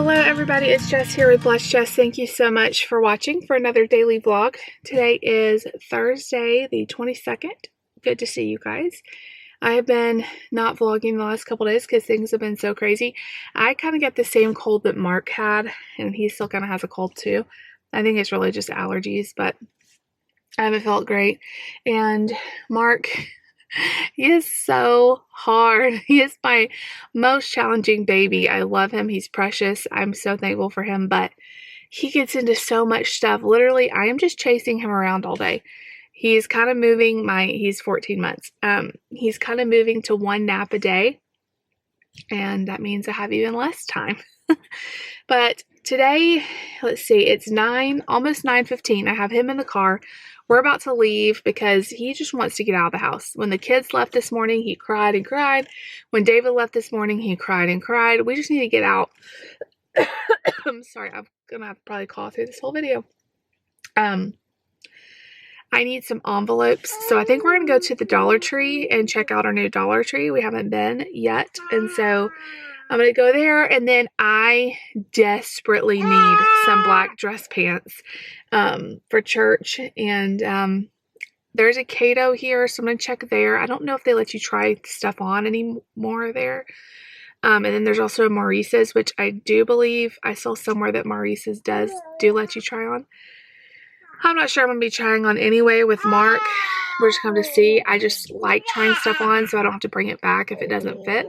Hello everybody, it's Jess here with Bless Jess. Thank you so much for watching for another daily vlog. Today is Thursday the 22nd. Good to see you guys. I have been not vlogging the last couple days because things have been so crazy. I kind of get the same cold that Mark had, and he still kind of has a cold too. I think it's really just allergies, but I haven't felt great. And Mark, he is so hard. He is my most challenging baby. I love him. He's precious. I'm so thankful for him, but he gets into so much stuff. Literally, I am just chasing him around all day. He's kind of moving he's 14 months. He's kind of moving to one nap a day, and that means I have even less time. But today, let's see, it's almost 9:15. I have him in the car. We're about to leave because he just wants to get out of the house. When the kids left this morning, he cried and cried. When David left this morning, he cried and cried. We just need to get out. I'm sorry, I'm gonna have to probably call through this whole video. I need some envelopes, so I think we're gonna go to the Dollar Tree and check out our new Dollar Tree. We haven't been yet, and so I'm going to go there, and then I desperately need some black dress pants for church, and there's a Cato here, so I'm going to check there. I don't know if they let you try stuff on anymore there. And then there's also Maurice's, which I do believe I saw somewhere that Maurice's do let you try on. I'm not sure I'm going to be trying on anyway with Mark. We're just going to see. I just like trying stuff on so I don't have to bring it back if it doesn't fit.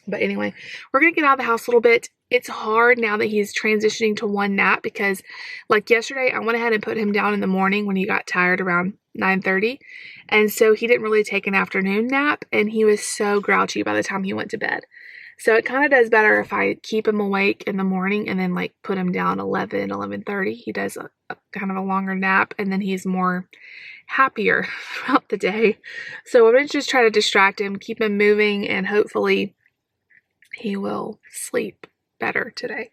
But anyway, we're going to get out of the house a little bit. It's hard now that he's transitioning to one nap because, like yesterday, I went ahead and put him down in the morning when he got tired around 9:30. And so he didn't really take an afternoon nap, and he was so grouchy by the time he went to bed. So it kind of does better if I keep him awake in the morning and then like put him down 11:30. He does a kind of a longer nap, and then he's more happier throughout the day. So I'm going to just try to distract him, keep him moving, and hopefully he will sleep better today.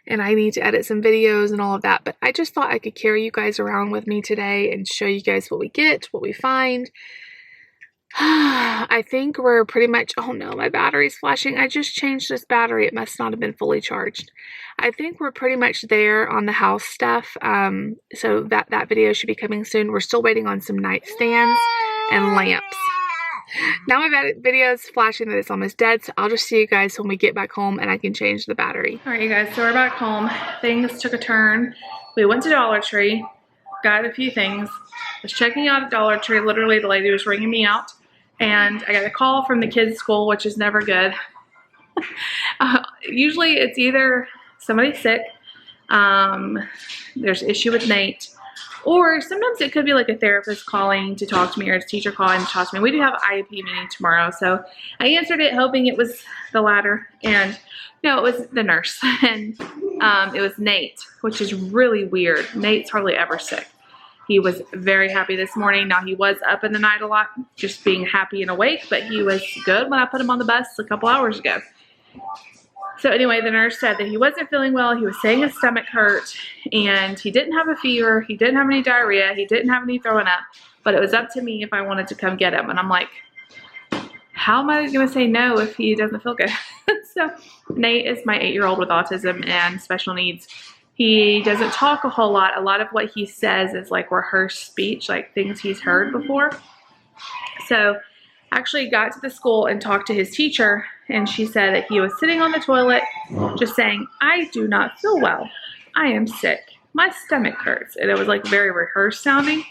And I need to edit some videos and all of that, but I just thought I could carry you guys around with me today and show you guys what we get, what we find. I think we're pretty much, oh no, my battery's flashing. I just changed this battery. It must not have been fully charged. I think we're pretty much there on the house stuff. So that video should be coming soon. We're still waiting on some nightstands and lamps. Now my video is flashing that it's almost dead, so I'll just see you guys when we get back home and I can change the battery. Alright you guys, so we're back home. Things took a turn. We went to Dollar Tree, got a few things. Was checking out at Dollar Tree. Literally the lady was ringing me out, and I got a call from the kids' school, which is never good. Usually it's either somebody's sick, there's an issue with Nate, or sometimes it could be like a therapist calling to talk to me or a teacher calling to talk to me. We do have an IEP meeting tomorrow, so I answered it hoping it was the latter, and no, it was the nurse, and it was Nate, which is really weird. Nate's hardly ever sick. He was very happy this morning. Now, he was up in the night a lot, just being happy and awake, but he was good when I put him on the bus a couple hours ago. So anyway, the nurse said that he wasn't feeling well. He was saying his stomach hurt, and he didn't have a fever. He didn't have any diarrhea. He didn't have any throwing up, but it was up to me if I wanted to come get him. And I'm like, how am I going to say no if he doesn't feel good? So Nate is my 8-year-old with autism and special needs. He doesn't talk a whole lot. A lot of what he says is like rehearsed speech, like things he's heard before. So actually got to the school and talked to his teacher, and she said that he was sitting on the toilet just saying, I do not feel well. I am sick. My stomach hurts. And it was like very rehearsed sounding.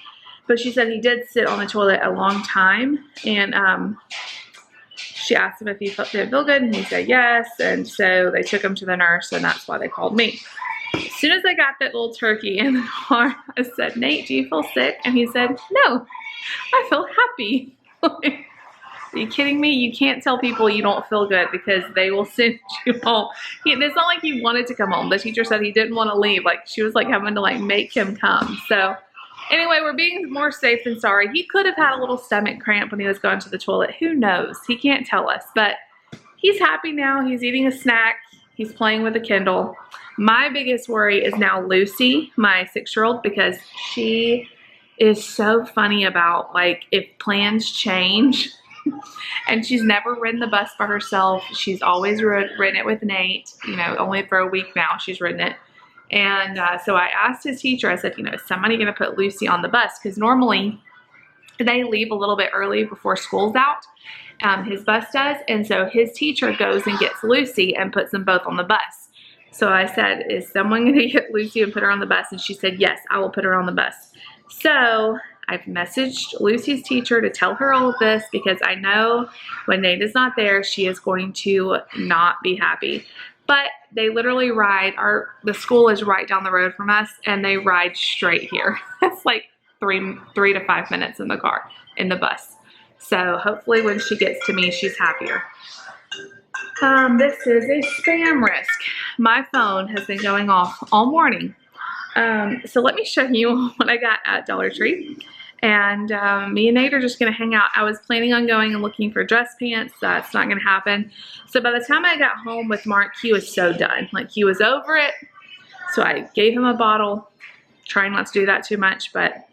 But she said he did sit on the toilet a long time, and she asked him if he didn't feel good, and he said yes. And so they took him to the nurse, and that's why they called me. As soon as I got that little turkey in the car, I said, Nate, do you feel sick? And he said, no, I feel happy. Are you kidding me? You can't tell people you don't feel good because they will send you home. It's not like he wanted to come home. The teacher said he didn't want to leave. Like, she was like having to like make him come. So anyway, we're being more safe than sorry. He could have had a little stomach cramp when he was going to the toilet. Who knows? He can't tell us, but he's happy now. He's eating a snack. He's playing with a Kindle. My biggest worry is now Lucy, my 6-year-old, because she is so funny about like if plans change And she's never ridden the bus by herself. She's always ridden it with Nate, you know, only for a week now she's ridden it. And so I asked his teacher, I said, you know, is somebody going to put Lucy on the bus? Because normally they leave a little bit early before school's out. His bus does. And so his teacher goes and gets Lucy and puts them both on the bus. So I said, is someone going to get Lucy and put her on the bus? And she said, yes, I will put her on the bus. So I've messaged Lucy's teacher to tell her all of this, because I know when Nate is not there, she is going to not be happy. But they literally ride, the school is right down the road from us, and they ride straight here. It's like three to 5 minutes in the car, in the bus. So hopefully when she gets to me, she's happier. This is a spam risk. My phone has been going off all morning. So let me show you what I got at Dollar Tree. And me and Nate are just going to hang out. I was planning on going and looking for dress pants. That's not going to happen. So by the time I got home with Mark, he was so done. Like, he was over it. So I gave him a bottle, trying not to do that too much, but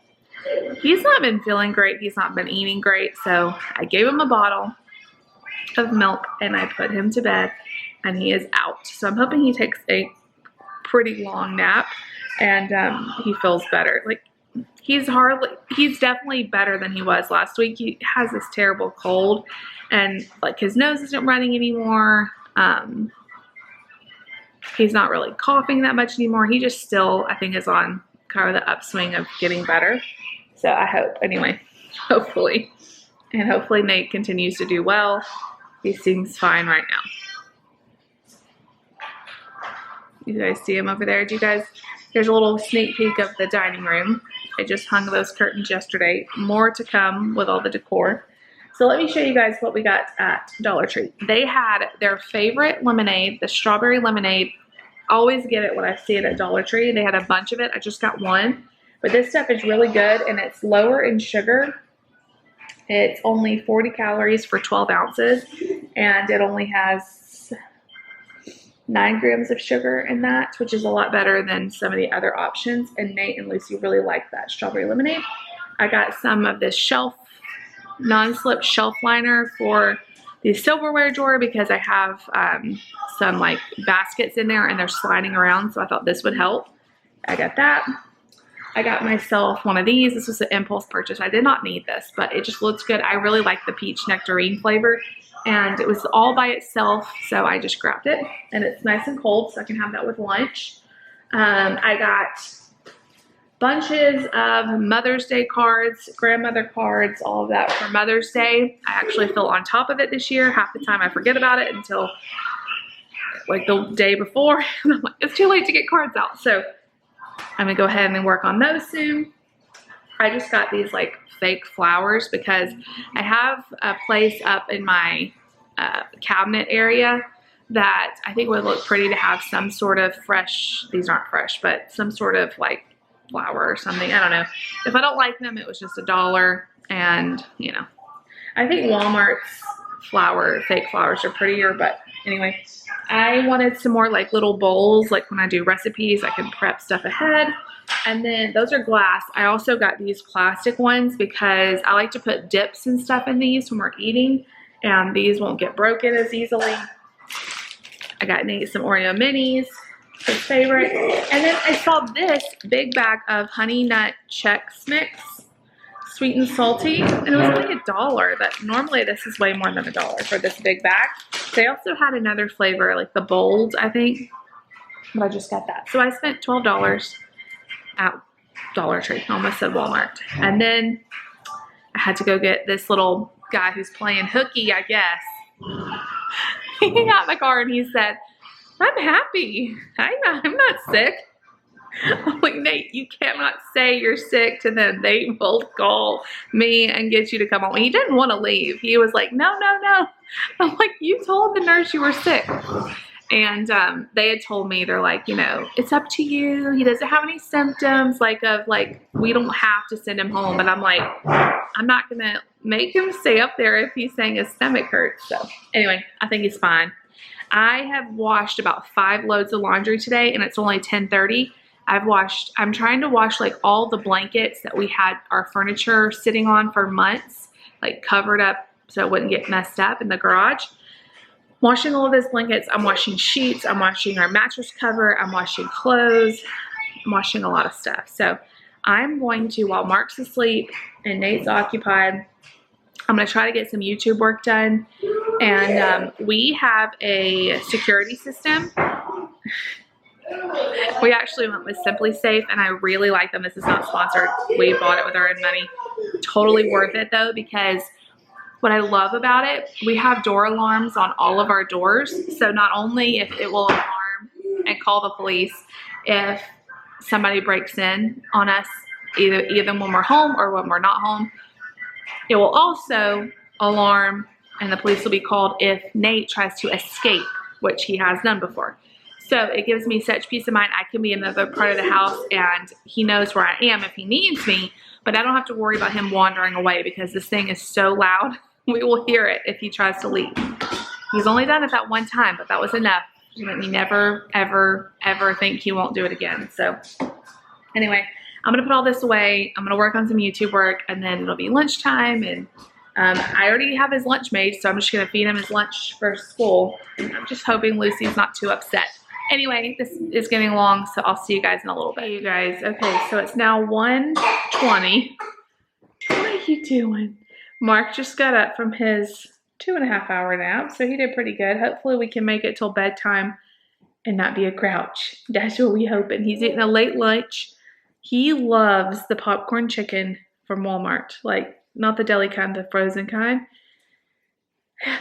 he's not been feeling great. He's not been eating great. So I gave him a bottle of milk and I put him to bed, and he is out. So I'm hoping he takes a pretty long nap and he feels better. Like, he's definitely better than he was last week. He has this terrible cold, and like, his nose isn't running anymore. He's not really coughing that much anymore. He just still, I think, is on kind of the upswing of getting better. So I hope, anyway, hopefully Nate continues to do well. He seems fine right now. You guys see him over there? Here's a little sneak peek of the dining room. I just hung those curtains yesterday. More to come with all the decor. So let me show you guys what we got at Dollar Tree. They had their favorite lemonade, the strawberry lemonade. Always get it when I see it at Dollar Tree. They had a bunch of it. I just got one. But this stuff is really good, and it's lower in sugar. It's only 40 calories for 12 ounces, and it only has 9 grams of sugar in that, which is a lot better than some of the other options. And Nate and Lucy really like that strawberry lemonade. I got some of this non-slip shelf liner for the silverware drawer, because I have some like baskets in there and they're sliding around, so I thought this would help. I got that. I got myself one of these. This was an impulse purchase. I did not need this, but it just looks good. I really like the peach nectarine flavor, and it was all by itself, so I just grabbed it. And it's nice and cold, so I can have that with lunch. I got bunches of Mother's Day cards, grandmother cards, all of that for Mother's Day. I actually feel on top of it this year. Half the time I forget about it until like the day before. And I'm like, it's too late to get cards out. So I'm gonna go ahead and work on those soon. I just got these like fake flowers because I have a place up in my cabinet area that I think would look pretty to have some sort of fresh, these aren't fresh, but some sort of like flower or something. I don't know. If I don't like them, it was just $1, and you know, I think Walmart's fake flowers are prettier, but anyway, I wanted some more like little bowls, like when I do recipes, I can prep stuff ahead. And then those are glass. I also got these plastic ones because I like to put dips and stuff in these when we're eating, and these won't get broken as easily. I got Nate some Oreo minis, his favorite. And then I saw this big bag of Honey Nut Chex Mix, sweet and salty, and it was only $1. That normally this is way more than $1 for this big bag. They also had another flavor, like the bold, I think, but I just got that. So I spent $12 at Dollar Tree. I almost said Walmart. And then I had to go get this little guy who's playing hooky, I guess. He got in my car and he said, I'm happy. I'm not sick. I'm like, Nate, you cannot say you're sick to them. They will call me and get you to come home. He didn't want to leave. He was like, no. I'm like, you told the nurse you were sick. And they had told me, they're like, you know, it's up to you. He doesn't have any symptoms, we don't have to send him home. But I'm like, I'm not going to make him stay up there if he's saying his stomach hurts. So anyway, I think he's fine. I have washed about 5 loads of laundry today, and it's only 10:30. I'm trying to wash like all the blankets that we had our furniture sitting on for months, like covered up so it wouldn't get messed up in the garage. Washing all of his blankets. I'm washing sheets. I'm washing our mattress cover. I'm washing clothes. I'm washing a lot of stuff. So I'm going to, while Mark's asleep and Nate's occupied, I'm going to try to get some YouTube work done. And we have a security system. We actually went with Simply Safe, and I really like them. This is not sponsored. We bought it with our own money. Totally worth it though, because what I love about it, we have door alarms on all of our doors. So not only if it will alarm and call the police if somebody breaks in on us, either when we're home or when we're not home, it will also alarm and the police will be called if Nate tries to escape, which he has done before. So it gives me such peace of mind. I can be in another part of the house and he knows where I am if he needs me, but I don't have to worry about him wandering away because this thing is so loud. We will hear it if he tries to leave. He's only done it that one time, but that was enough to make me never, ever, ever think he won't do it again. So anyway, I'm gonna put all this away. I'm gonna work on some YouTube work, and then it'll be lunchtime. And I already have his lunch made, so I'm just gonna feed him his lunch for school. And I'm just hoping Lucy's not too upset. Anyway, this is getting long, so I'll see you guys in a little bit. Hey, you guys. Okay, so it's now 1:20. What are you doing? Mark just got up from his 2.5-hour nap, so he did pretty good. Hopefully we can make it till bedtime and not be a grouch. That's what we hoping. He's eating a late lunch. He loves the popcorn chicken from Walmart. Like, not the deli kind, the frozen kind.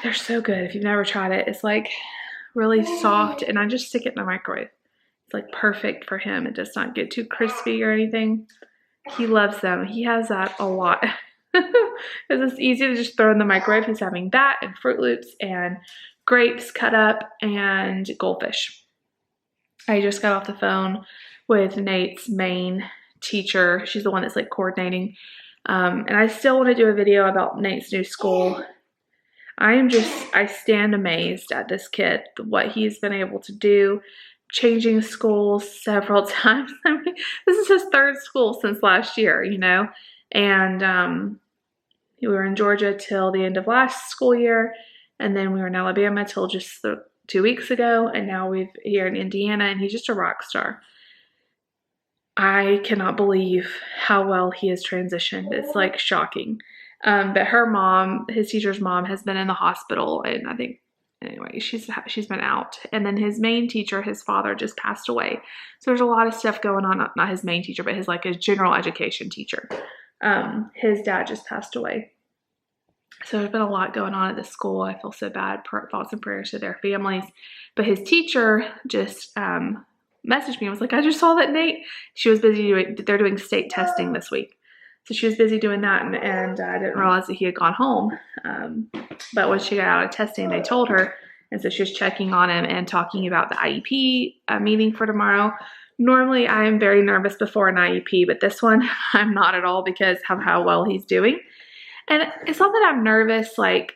They're so good. If you've never tried it, it's like really soft, and I just stick it in the microwave. It's like perfect for him. It does not get too crispy or anything. He loves them. He has that a lot. Because it's easy to just throw in the microwave. He's having that and Fruit Loops and grapes cut up and goldfish. I just got off the phone with Nate's main teacher. She's the one that's like coordinating. And I still want to do a video about Nate's new school. I stand amazed at this kid, what he's been able to do, changing schools several times. I mean, this is his third school since last year, you know, and we were in Georgia till the end of last school year, and then we were in Alabama till just 2 weeks ago, and now we're here in Indiana, and he's just a rock star. I cannot believe how well he has transitioned. It's like shocking. But her mom, his teacher's mom, has been in the hospital, and I think, anyway, she's been out. And then his main teacher, his father, just passed away. So there's a lot of stuff going on. Not his main teacher, but his general education teacher. His dad just passed away. So there's been a lot going on at the school. I feel so bad. Thoughts and prayers to their families. But his teacher just messaged me and was like, I just saw that Nate. She was busy they're doing state testing this week. So she was busy doing that, and I didn't realize that he had gone home. But when she got out of testing, they told her. And so she was checking on him and talking about the IEP meeting for tomorrow. Normally, I am very nervous before an IEP, but this one, I'm not at all because of how well he's doing. And it's not that I'm nervous, like,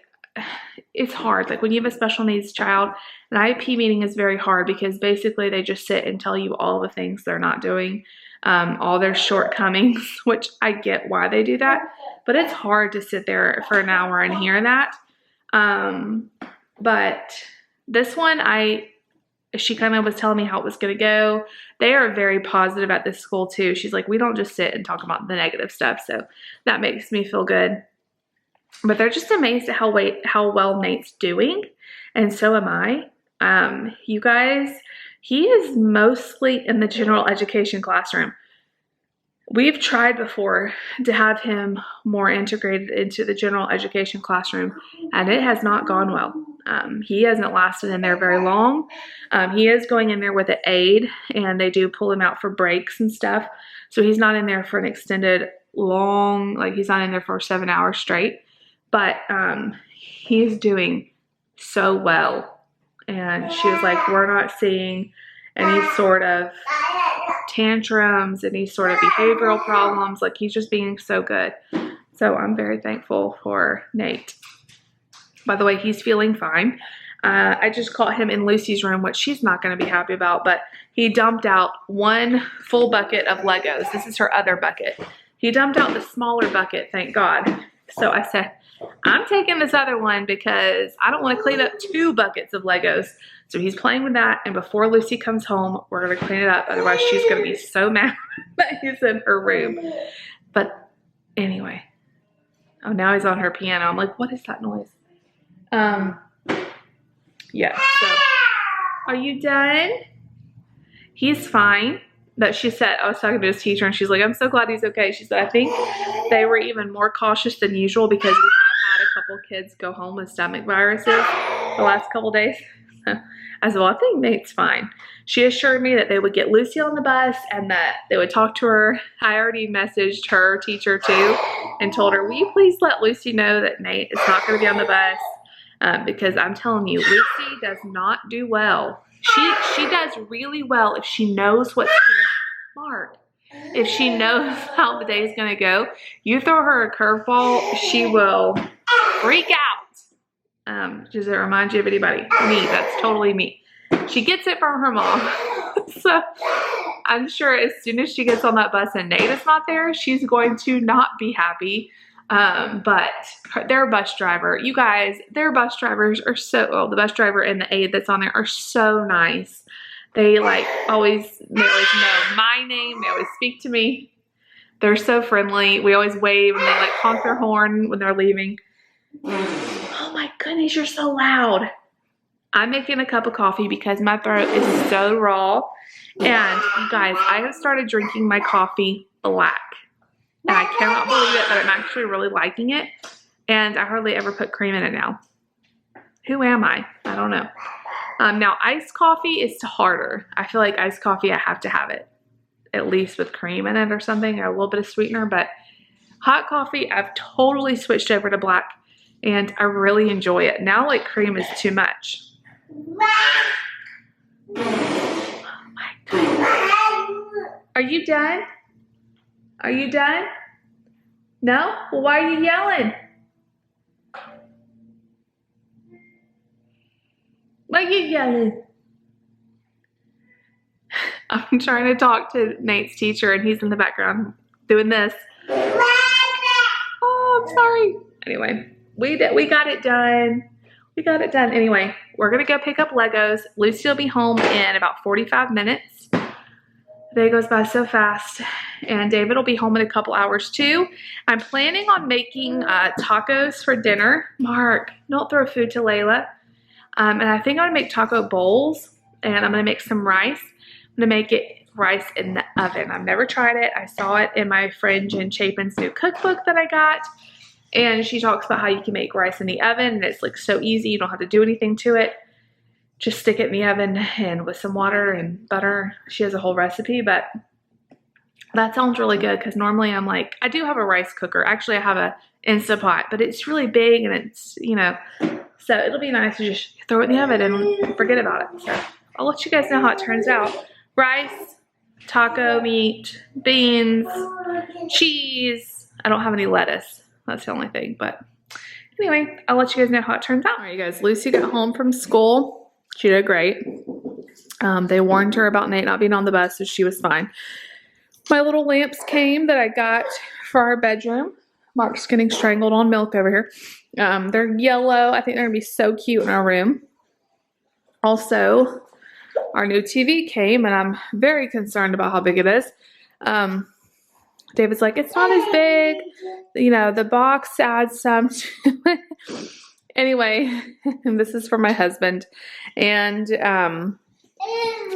it's hard. Like, when you have a special needs child, an IEP meeting is very hard because basically they just sit and tell you all the things they're not doing, all their shortcomings, which I get why they do that. But it's hard to sit there for an hour and hear that. But this one, she kind of was telling me how it was going to go. They are very positive at this school too. She's like, we don't just sit and talk about the negative stuff. So that makes me feel good. But they're just amazed at how well Nate's doing. And so am I. You guys, he is mostly in the general education classroom. We've tried before to have him more integrated into the general education classroom, and it has not gone well. He hasn't lasted in there very long. He is going in there with an aide, and they do pull him out for breaks and stuff. So he's not in there for an extended long, like he's not in there for 7 hours straight. But he's doing so well. And she was like, we're not seeing any sort of tantrums, any sort of behavioral problems. Like, he's just being so good. So I'm very thankful for Nate. By the way, he's feeling fine. I just caught him in Lucy's room, which she's not going to be happy about, but he dumped out one full bucket of Legos. This is her other bucket. He dumped out the smaller bucket, thank God. So I said, I'm taking this other one because I don't want to clean up 2 buckets of Legos. So he's playing with that, and before Lucy comes home, we're going to clean it up. Otherwise, she's going to be so mad that he's in her room. But anyway. Oh, now he's on her piano. I'm like, what is that noise? Yeah, so are you done? He's fine. That she said, I was talking to his teacher and she's like, I'm so glad he's okay. She said, I think they were even more cautious than usual because we have had a couple kids go home with stomach viruses the last couple days. I said, well, I think Nate's fine. She assured me that they would get Lucy on the bus and that they would talk to her. I already messaged her teacher too and told her, will you please let Lucy know that Nate is not going to be on the bus? Because I'm telling you, Lucy does not do well. She does really well if she knows what's going to Mark. If she knows how the day is going to go, you throw her a curveball, she will freak out. Does it remind you of anybody? Me, that's totally me. She gets it from her mom. So I'm sure as soon as she gets on that bus and Nate is not there, she's going to not be happy. But their bus driver, you guys, their bus drivers are so, well, the bus driver and the aide that's on there are so nice. They always know my name. They always speak to me. They're so friendly. We always wave and they honk their horn when they're leaving. Oh my goodness, you're so loud. I'm making a cup of coffee because my throat is so raw. And you guys, I have started drinking my coffee black. And I cannot believe it, but I'm actually really liking it. And I hardly ever put cream in it now. Who am I? I don't know. Now, iced coffee is harder. I feel like iced coffee, I have to have it at least with cream in it or something, or a little bit of sweetener. But hot coffee, I've totally switched over to black, and I really enjoy it. Now, cream is too much. Oh my goodness. Are you done? Are you done? No? Well, why are you yelling? Why are you yelling? I'm trying to talk to Nate's teacher and he's in the background doing this. Oh, I'm sorry. Anyway, we got it done. We got it done. Anyway, we're going to go pick up Legos. Lucy will be home in about 45 minutes. The day goes by so fast. And David will be home in a couple hours too. I'm planning on making tacos for dinner. Mark, don't throw food to Layla. And I think I'm going to make taco bowls. And I'm going to make some rice. I'm going to make it rice in the oven. I've never tried it. I saw it in my friend Jen Chapin's new cookbook that I got. And she talks about how you can make rice in the oven. And it's so easy. You don't have to do anything to it. Just stick it in the oven and with some water and butter. She has a whole recipe, but that sounds really good because normally I'm I do have a rice cooker. Actually, I have a Instapot, but it's really big and it's, so it'll be nice to just throw it in the oven and forget about it. So I'll let you guys know how it turns out. Rice, taco meat, beans, cheese. I don't have any lettuce. That's the only thing, but anyway, I'll let you guys know how it turns out. All right, you guys, Lucy got home from school. She did great. They warned her about Nate not being on the bus, so she was fine. My little lamps came that I got for our bedroom. Mark's getting strangled on milk over here. They're yellow. I think they're going to be so cute in our room. Also, our new TV came, and I'm very concerned about how big it is. David's like, it's not as big. The box adds some to it. Anyway, this is for my husband. And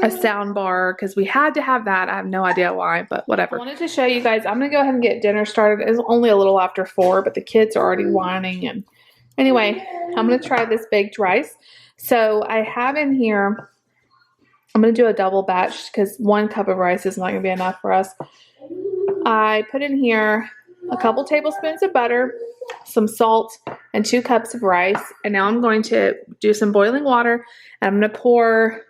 a sound bar because we had to have that. I have no idea why, but whatever. I wanted to show you guys. I'm going to go ahead and get dinner started. It's only a little after 4, but the kids are already whining. And anyway, I'm going to try this baked rice. So I have in here, I'm going to do a double batch because 1 cup of rice is not going to be enough for us. I put in here a couple tablespoons of butter, some salt, and 2 cups of rice. And now I'm going to do some boiling water. And I'm going to pour,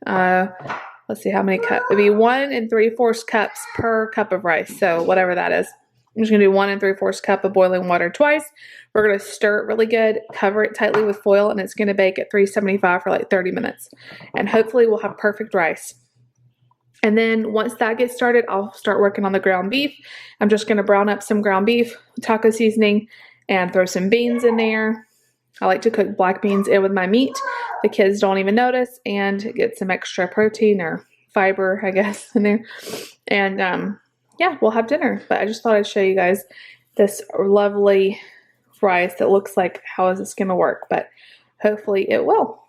let's see how many cups. It'd be 1 3/4 cups per cup of rice. So whatever that is. I'm just going to do 1 3/4 cup of boiling water twice. We're going to stir it really good, cover it tightly with foil, and it's going to bake at 375 for 30 minutes. And hopefully we'll have perfect rice. And then once that gets started, I'll start working on the ground beef. I'm just going to brown up some ground beef, taco seasoning, and throw some beans in there. I like to cook black beans in with my meat. The kids don't even notice, and get some extra protein or fiber, I guess, in there. And yeah, we'll have dinner. But I just thought I'd show you guys this lovely rice that looks like, how is this going to work? But hopefully it will.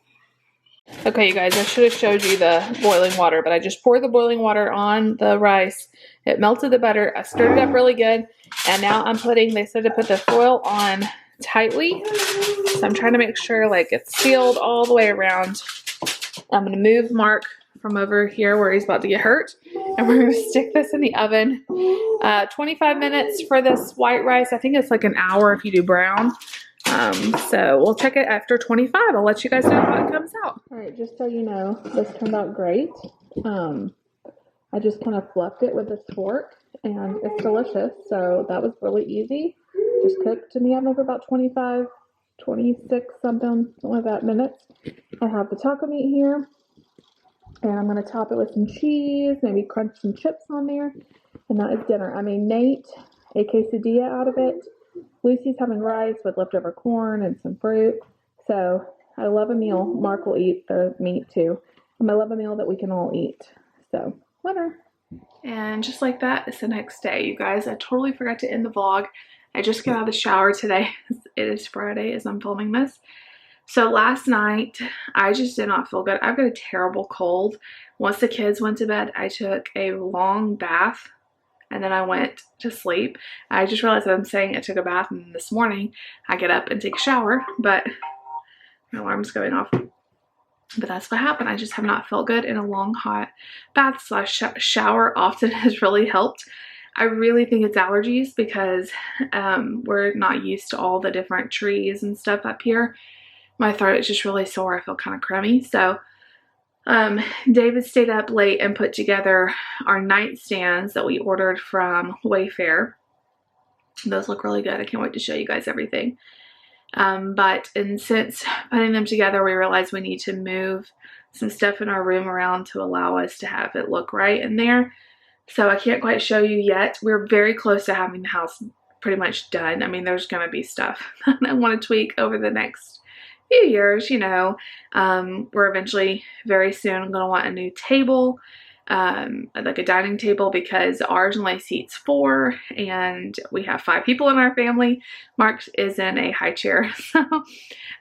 Okay, you guys, I should have showed you the boiling water, but I just poured the boiling water on the rice. It melted the butter. I stirred it up really good. And now I'm putting, they said to put the foil on tightly. So I'm trying to make sure like it's sealed all the way around. I'm going to move Mark from over here where he's about to get hurt. And we're going to stick this in the oven. 25 minutes for this white rice. I think it's like an hour if you do brown. So we'll check it after 25. I'll let you guys know how it comes out. All right, just so you know, this turned out great. I just kind of fluffed it with this fork, and it's delicious. So that was really easy. Just cooked in the oven for about 25, 26 something like that minutes. I have the taco meat here, and I'm going to top it with some cheese, maybe crunch some chips on there, and that is dinner. I made Nate a quesadilla out of it. Lucy's having rice with leftover corn and some fruit. So I love a meal. Mark will eat the meat too. And I love a meal that we can all eat. So winner. And just like that, it's the next day, you guys. I totally forgot to end the vlog. I just got out of the shower today. It is Friday as I'm filming this. So last night, I just did not feel good. I've got a terrible cold. Once the kids went to bed, I took a long bath. And then I went to sleep. I just realized that I'm saying I took a bath, and this morning I get up and take a shower, but my alarm's going off. But that's what happened. I just have not felt good, and a long hot bath slash shower often has really helped. I really think it's allergies because we're not used to all the different trees and stuff up here. My throat is just really sore. I feel kind of crummy. So David stayed up late and put together our nightstands that we ordered from Wayfair. Those look really good. I can't wait to show you guys everything. And since putting them together, we realized we need to move some stuff in our room around to allow us to have it look right in there. So I can't quite show you yet. We're very close to having the house pretty much done. I mean, there's going to be stuff I want to tweak over the next few years, you know. We're eventually very soon going to want a new table, like a dining table, because ours only seats 4 and we have 5 people in our family. Mark is in a high chair. So,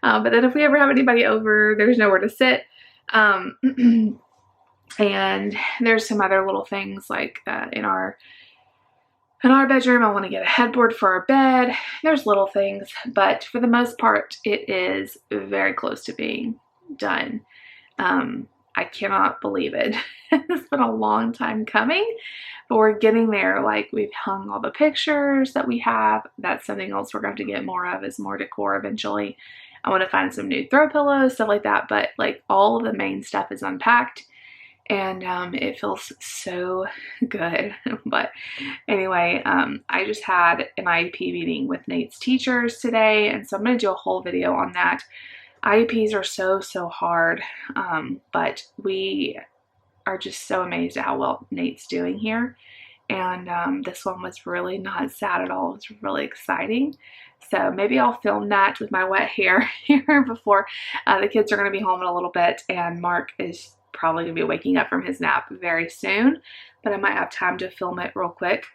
but then if we ever have anybody over, there's nowhere to sit. And there's some other little things like in our bedroom, I want to get a headboard for our bed. There's little things, but for the most part, it is very close to being done. I cannot believe it. It's been a long time coming, but we're getting there. Like, we've hung all the pictures that we have. That's something else we're going to have to get more of, is more decor eventually. I want to find some new throw pillows, stuff like that, but like all of the main stuff is unpacked. And it feels so good. But anyway, I just had an IEP meeting with Nate's teachers today, and so I'm going to do a whole video on that. IEPs are so hard, but we are just so amazed at how well Nate's doing here. And this one was really not sad at all. It was really exciting. So maybe I'll film that with my wet hair here before the kids are going to be home in a little bit, and Mark is probably gonna be waking up from his nap very soon, but I might have time to film it real quick.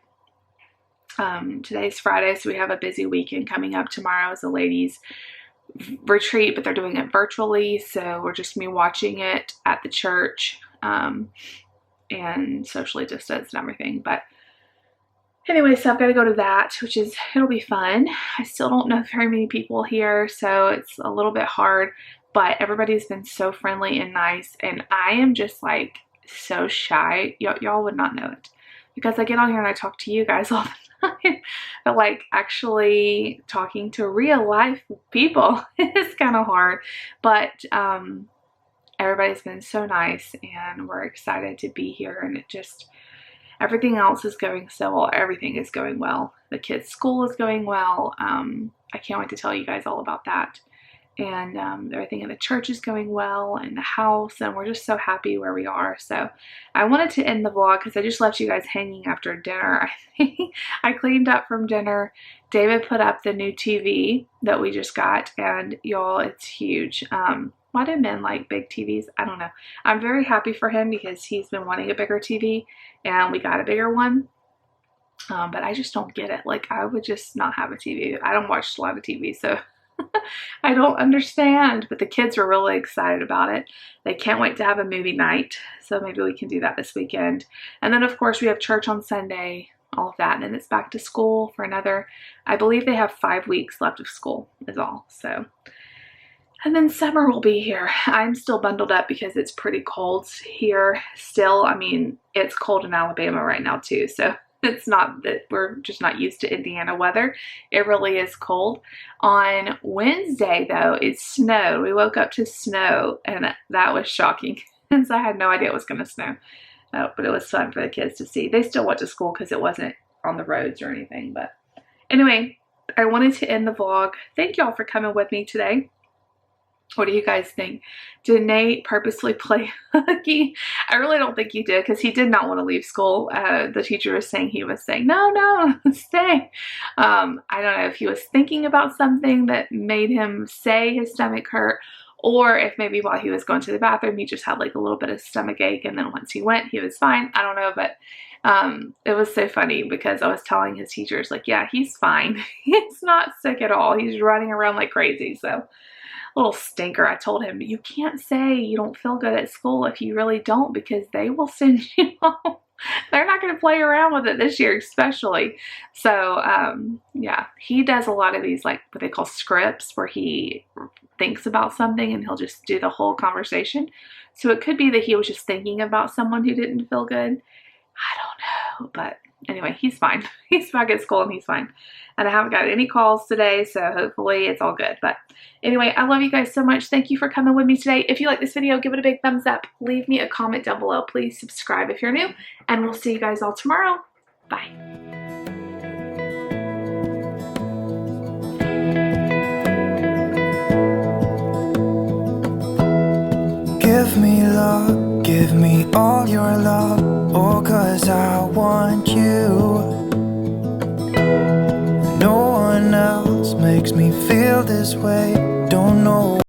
Today's Friday, so we have a busy weekend coming up. Tomorrow is a ladies retreat, but they're doing it virtually, so we're just gonna be watching it at the church and socially distanced and everything. But anyway, so I've got to go to that, which is, it'll be fun. I still don't know very many people here, so it's a little bit hard. But everybody's been so friendly and nice, and I am just like so shy. Y'all would not know it, because I get on here and I talk to you guys all the time. But like actually talking to real life people is kind of hard. But everybody's been so nice, and we're excited to be here. And it just, everything else is going so well. Everything is going well. The kids' school is going well. I can't wait to tell you guys all about that. and everything in the church is going well, and the house, and we're just so happy where we are. So I wanted to end the vlog because I just left you guys hanging after dinner. I cleaned up from dinner. David put up the new TV that we just got, and y'all, it's huge. Why do men like big TVs? I don't know. I'm very happy for him because he's been wanting a bigger TV, and we got a bigger one. But I just don't get it. Like, I would just not have a TV. I don't watch a lot of TV, so I don't understand. But the kids were really excited about it. They can't wait to have a movie night, so maybe we can do that this weekend. And then, of course, we have church on Sunday, all of that, and then it's back to school for another, I believe they have 5 weeks left of school is all. So, and then summer will be here. I'm still bundled up because it's pretty cold here still. I mean, it's cold in Alabama right now too, so it's not that we're just not used to Indiana weather. It really is cold. On Wednesday, though, it snowed. We woke up to snow, and that was shocking. And so I had no idea it was going to snow. But it was fun for the kids to see. They still went to school because it wasn't on the roads or anything. But anyway, I wanted to end the vlog. Thank y'all for coming with me today. What do you guys think? Did Nate purposely play hooky? I really don't think he did, because he did not want to leave school. The teacher was saying, no, stay. I don't know if he was thinking about something that made him say his stomach hurt, or if maybe while he was going to the bathroom, he just had like a little bit of stomach ache, and then once he went, he was fine. I don't know, but it was so funny because I was telling his teachers, like, yeah, he's fine. He's not sick at all. He's running around like crazy, so little stinker. I told him, you can't say you don't feel good at school if you really don't, because they will send you home. They're not going to play around with it this year, especially. So, yeah, he does a lot of these, like what they call scripts, where he thinks about something and he'll just do the whole conversation. So it could be that he was just thinking about someone who didn't feel good. I don't know, but anyway, he's fine. He's back at school and he's fine. And I haven't got any calls today, so hopefully it's all good. But anyway, I love you guys so much. Thank you for coming with me today. If you like this video, give it a big thumbs up. Leave me a comment down below. Please subscribe if you're new. And we'll see you guys all tomorrow. Bye. Give me love, give me all your love, oh, 'cause I want you. No one else makes me feel this way, don't know